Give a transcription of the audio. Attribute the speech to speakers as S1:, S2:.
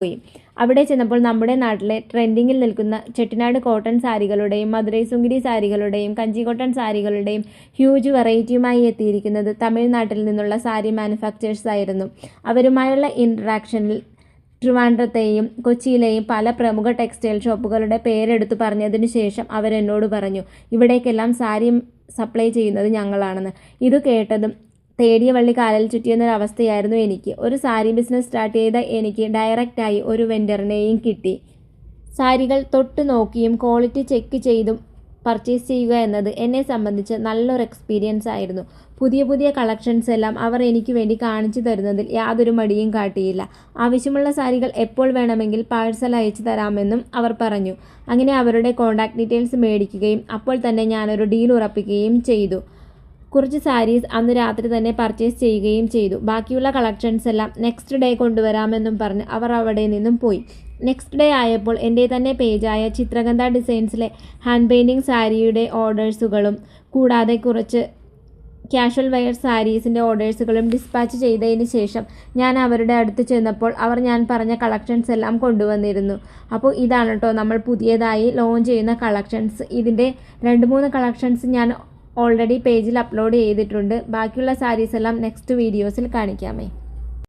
S1: പോയി. അവിടെ ചെന്നപ്പോൾ നമ്മുടെ നാട്ടിലെ ട്രെൻഡിങ്ങിൽ നിൽക്കുന്ന ചെട്ടിനാട് കോട്ടൺ സാരികളുടെയും മധുരൈ സുന്ദരി സാരികളുടെയും കഞ്ചി കോട്ടൺ സാരികളുടെയും ഹ്യൂജ് വെറൈറ്റിയുമായി എത്തിയിരിക്കുന്നത് തമിഴ്നാട്ടിൽ നിന്നുള്ള സാരി മാനുഫാക്ചേഴ്സ് ആയിരുന്നു. അവരുമായുള്ള ഇൻട്രാക്ഷനിൽ ട്രിവാൻഡ്രത്തെയും കൊച്ചിയിലെയും പല പ്രമുഖ ടെക്സ്റ്റൈൽ ഷോപ്പുകളുടെ പേരെടുത്തു പറഞ്ഞതിനു ശേഷം അവരെന്നോട് പറഞ്ഞു, ഇവിടേക്കെല്ലാം സാരി സപ്ലൈ ചെയ്യുന്നത് ഞങ്ങളാണെന്ന്. ഇത് കേട്ടതും തേടിയ വള്ളി കാലിൽ ചുറ്റിയെന്നൊരവസ്ഥയായിരുന്നു എനിക്ക്. ഒരു സാരി ബിസിനസ് സ്റ്റാർട്ട് ചെയ്ത എനിക്ക് ഡയറക്റ്റായി ഒരു വെൻഡറിനെയും കിട്ടി. സാരികൾ തൊട്ട് നോക്കിയും ക്വാളിറ്റി ചെക്ക് ചെയ്തും പർച്ചേസ് ചെയ്യുക എന്നത് എന്നെ സംബന്ധിച്ച് നല്ലൊരു എക്സ്പീരിയൻസ് ആയിരുന്നു. പുതിയ പുതിയ കളക്ഷൻസ് എല്ലാം അവർ എനിക്ക് വേണ്ടി കാണിച്ചു തരുന്നതിൽ യാതൊരു മടിയും കാട്ടിയില്ല. ആവശ്യമുള്ള സാരികൾ എപ്പോൾ വേണമെങ്കിൽ പാഴ്സൽ അയച്ചു തരാമെന്നും അവർ പറഞ്ഞു. അങ്ങനെ അവരുടെ കോൺടാക്ട് ഡീറ്റെയിൽസ് മേടിക്കുകയും അപ്പോൾ തന്നെ ഞാനൊരു ഡീൽ ഉറപ്പിക്കുകയും ചെയ്തു. കുറച്ച് സാരീസ് അന്ന് രാത്രി തന്നെ പർച്ചേസ് ചെയ്യുകയും ചെയ്തു. ബാക്കിയുള്ള കളക്ഷൻസ് എല്ലാം നെക്സ്റ്റ് ഡേ കൊണ്ടുവരാമെന്നും പറഞ്ഞ് അവർ അവിടെ നിന്നും പോയി. നെക്സ്റ്റ് ഡേ ആയപ്പോൾ എൻ്റെ തന്നെ പേജായ ചിത്രഗന്ധ ഡിസൈൻസിലെ ഹാൻഡ് പെയിൻറ്റിങ് സാരിയുടെ ഓർഡേഴ്സുകളും കൂടാതെ കുറച്ച് ക്യാഷ്വൽ വെയർ സാരീസിൻ്റെ ഓർഡേഴ്സുകളും ഡിസ്പാച്ച് ചെയ്തതിന് ശേഷം ഞാൻ അവരുടെ അടുത്ത് ചെന്നപ്പോൾ അവർ ഞാൻ പറഞ്ഞ കളക്ഷൻസ് എല്ലാം കൊണ്ടുവന്നിരുന്നു. അപ്പോൾ ഇതാണ് കേട്ടോ നമ്മൾ പുതിയതായി ലോഞ്ച് ചെയ്യുന്ന കളക്ഷൻസ്. ഇതിൻ്റെ 2-3 കളക്ഷൻസ് ഞാൻ ഓൾറെഡി പേജിൽ അപ്ലോഡ് ചെയ്തിട്ടുണ്ട്. ബാക്കിയുള്ള സാരീസ് എല്ലാം നെക്സ്റ്റ് വീഡിയോസിൽ കാണിക്കാമേ.